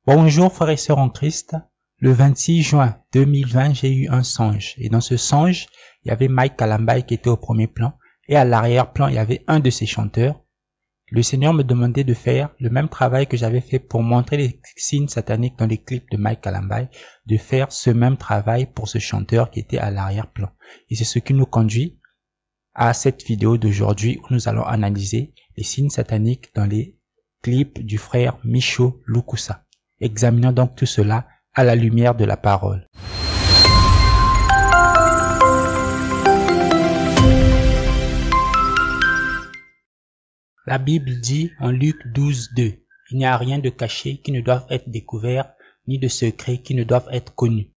Bonjour frères et sœurs en Christ. Le 26 juin 2020, j'ai eu un songe. Et dans ce songe, il y avait Mike Kalambai qui était au premier plan. Et à l'arrière-plan, il y avait un de ses chanteurs. Le Seigneur me demandait de faire le même travail que j'avais fait pour montrer les signes sataniques dans les clips de Mike Kalambai, de faire ce même travail pour ce chanteur qui était à l'arrière-plan. Et c'est ce qui nous conduit à cette vidéo d'aujourd'hui où nous allons analyser les signes sataniques dans les clips du frère Micho Lukusa. Examinons donc tout cela à la lumière de la parole. La Bible dit en Luc 12:2, il n'y a rien de caché qui ne doive être découvert, ni de secret qui ne doivent être connu.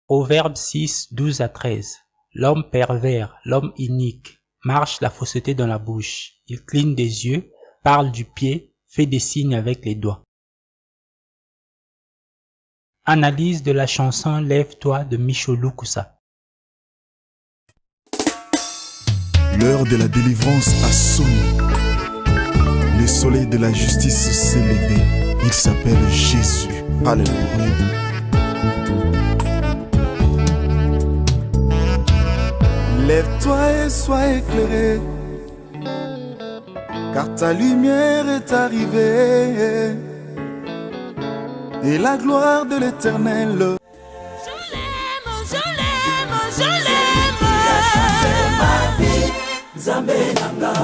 Proverbe 6:12-13, l'homme pervers, l'homme inique, marche la fausseté dans la bouche. Il cligne des yeux, parle du pied, fait des signes avec les doigts. Analyse de la chanson Lève-toi de Micho Lukusa. L'heure de la délivrance a sonné. Le soleil de la justice s'est levé. Il s'appelle Jésus. Alléluia. Lève-toi et sois éclairé, car ta lumière est arrivée, et la gloire de l'Éternel. Je l'aime, je l'aime, je l'aime. Ma vie, Nzambe nanga,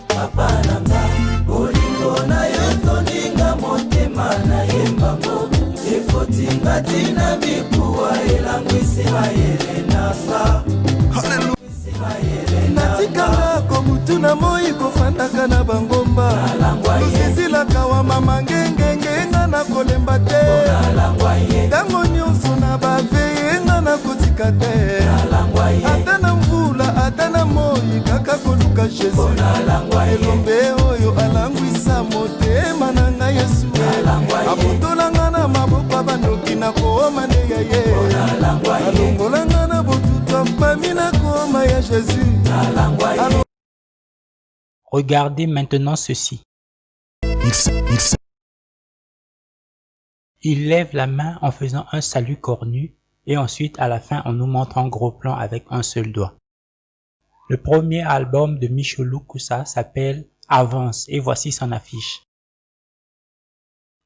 papa nanga, bolingo na yo tolinga motema na yembango, efotinga tina mikuwa elangwisi mayele nanga. Natikanga komutuna moi kofandaka na bangomba, kozizilaka wa mama ngengengenga na kolemba te, ntango nyonso na baveyenga na kotika te, ata na mvula ata na moi kaka koluka Jesu, elombe oyo alangwisa motema na ngai Yesu, abotolanga na maboko ya bandoki na kooma nde ya ye, alongolanga na botutu apami na kooma ya Jésus. Regardez maintenant ceci. Il lève la main en faisant un salut cornu et ensuite à la fin en nous montrant un gros plan avec un seul doigt. Le premier album de Micho Lukusa s'appelle Avance et voici son affiche.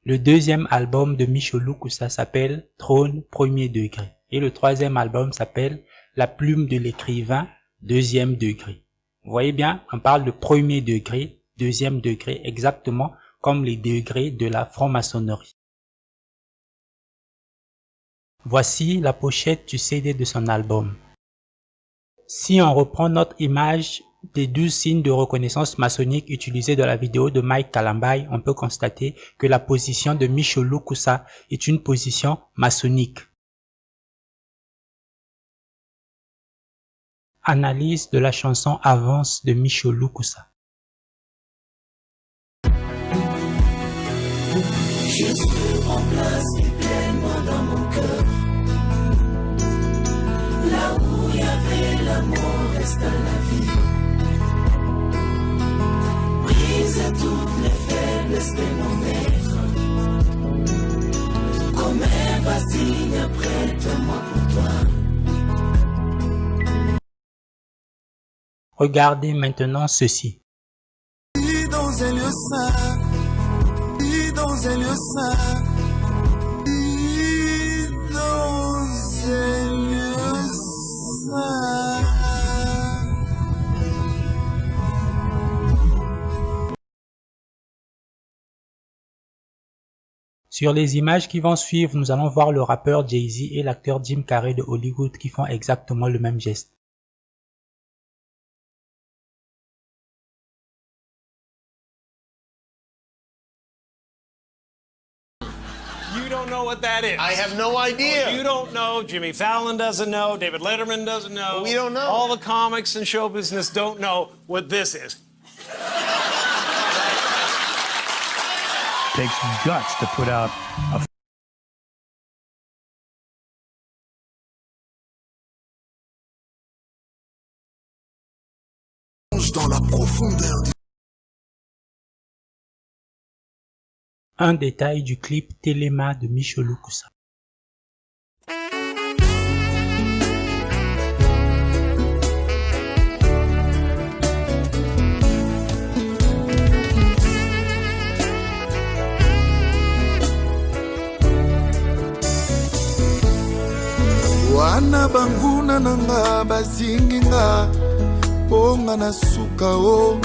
Le deuxième album de Micho Lukusa s'appelle Trône premier degré et le troisième album s'appelle La plume de l'écrivain deuxième degré. Vous voyez bien, on parle de premier degré, deuxième degré, exactement comme les degrés de la franc-maçonnerie. Voici la pochette du CD de son album. Si on reprend notre image des 12 signes de reconnaissance maçonnique utilisés dans la vidéo de Mike Kalambai, on peut constater que la position de Micho Lukusa est une position maçonnique. Analyse de la chanson Avance de Micho Lukusa. Jésus en place pleinement dans mon cœur. Là où il y avait l'amour reste la vie. Brise toutes les faiblesses de mon être. Comme un vaccin prête-moi pour toi. Regardez maintenant ceci. Dans un lieu saint, dans un lieu saint, dans un lieu saint. Sur les images qui vont suivre, nous allons voir le rappeur Jay-Z et l'acteur Jim Carrey de Hollywood qui font exactement le même geste. You don't know what that is. I have no idea. You don't know. Jimmy Fallon doesn't know. David Letterman doesn't know. We don't know. All the comics and show business don't know what this is. Takes guts to put out a Dans la profondeur Un détail du clip Telema de Micholo Koussa. Wana banguna nanga bazinginga ponga na suka o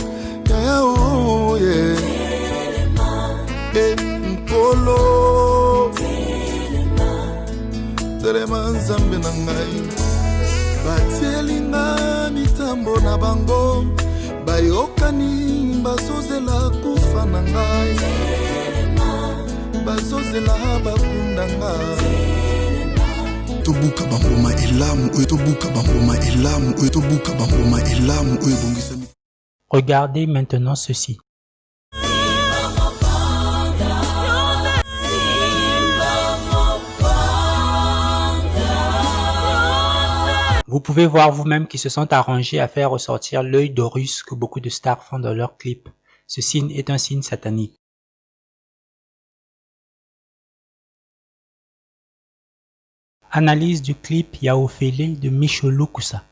ya o ye nkolo telema nzambe na ngai batielinga mitambo na bango bayokani bazozela kufa na ngai bazozela bakunda ngai tobuka bamboma elamu oyo tobuka bamboma elamu oyo tobuka bamboma elamu oyo bongisa. Regardez maintenant ceci. Vous pouvez voir vous-même qu'ils se sont arrangés à faire ressortir l'œil d'Horus que beaucoup de stars font dans leurs clips. Ce signe est un signe satanique. Analyse du clip Yaofele de Micholo Koussa.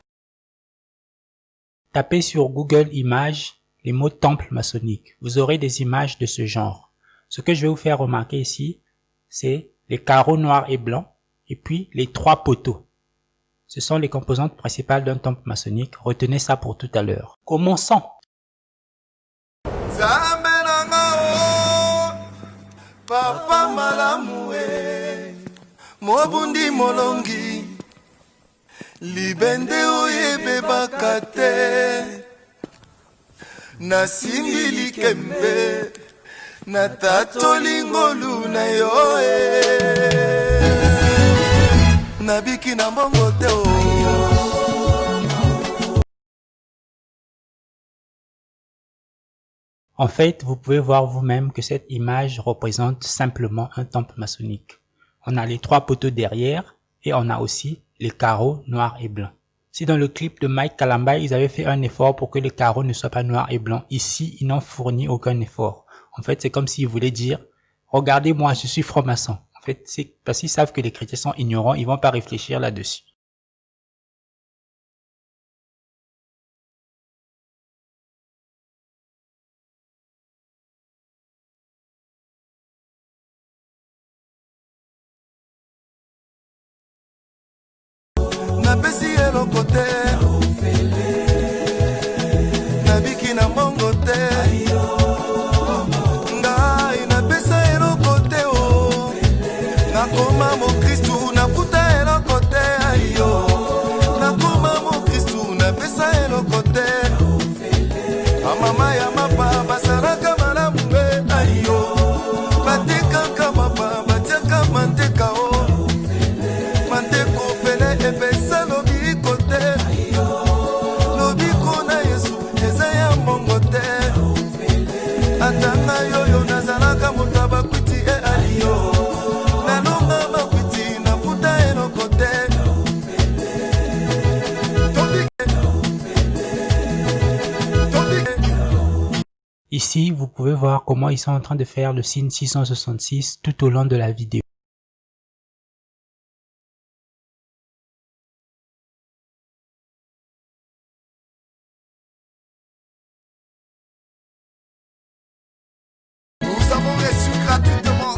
Tapez sur Google Images les mots temple maçonnique. Vous aurez des images de ce genre. Ce que je vais vous faire remarquer ici, c'est les carreaux noirs et blancs et puis les 3 poteaux. Ce sont les composantes principales d'un temple maçonnique. Retenez ça pour tout à l'heure. Commençons. Papa malamue Mobundi molongi libende oyebe bakate nasingi likembe na tatolingo na yo nabiki na mbongo te o. En fait, vous pouvez voir vous-même que cette image représente simplement un temple maçonnique. On a les 3 poteaux derrière et on a aussi les carreaux noirs et blancs. Si dans le clip de Mike Kalambay, ils avaient fait un effort pour que les carreaux ne soient pas noirs et blancs, ici, ils n'ont fourni aucun effort. En fait, c'est comme s'ils voulaient dire, regardez-moi, je suis franc-maçon. En fait, c'est parce qu'ils savent que les chrétiens sont ignorants, ils vont pas réfléchir là-dessus. Napesi eloko te nabiki na mbongo te ngai napesa eloko te o nakoma mokristu nafuta eloko te ayo nakoma mokristu napesa eloko te amama ya mapa basalaka malamu mbe ayo batekaka mapa batiaka manteka o epesa lobiko te lobiko na yesu eza ya mbongo te atanga yoyo nazalaka moto abakwiti e aliyo nalonga bakwiti nafuta eloko te. Ici, vous pouvez voir comment ils sont en train de faire le signe 666 tout au long de la vidéo. Nous avons reçu gratuitement.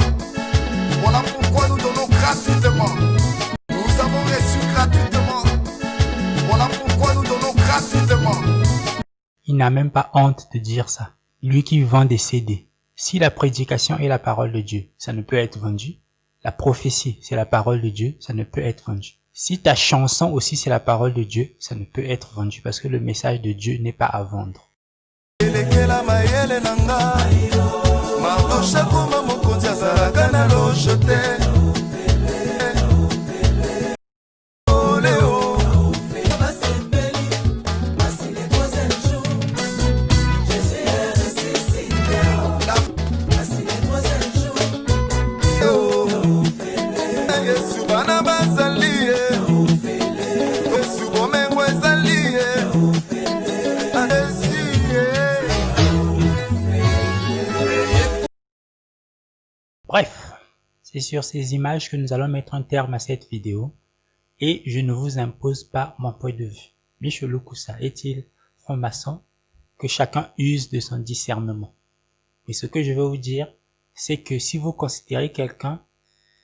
Voilà pourquoi nous donnons gratuitement. Nous avons reçu gratuitement. Voilà pourquoi nous donnons gratuitement. Il n'a même pas honte de dire ça. Lui qui vend des CD. Si la prédication est la parole de Dieu, ça ne peut être vendu. La prophétie, c'est la parole de Dieu, ça ne peut être vendu. Si ta chanson aussi c'est la parole de Dieu, ça ne peut être vendu parce que le message de Dieu n'est pas à vendre. Bref, c'est sur ces images que nous allons mettre un terme à cette vidéo et je ne vous impose pas mon point de vue. Michel Koussa est-il franc-maçon? Que chacun use de son discernement. Mais ce que je veux vous dire, c'est que si vous considérez quelqu'un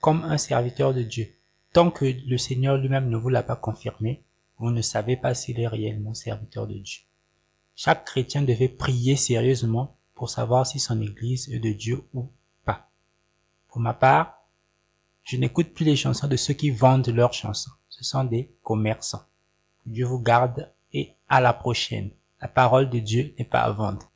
comme un serviteur de Dieu, tant que le Seigneur lui-même ne vous l'a pas confirmé, vous ne savez pas s'il est réellement serviteur de Dieu. Chaque chrétien devait prier sérieusement pour savoir si son église est de Dieu ou pas. Pour ma part, je n'écoute plus les chansons de ceux qui vendent leurs chansons. Ce sont des commerçants. Dieu vous garde et à la prochaine. La parole de Dieu n'est pas à vendre.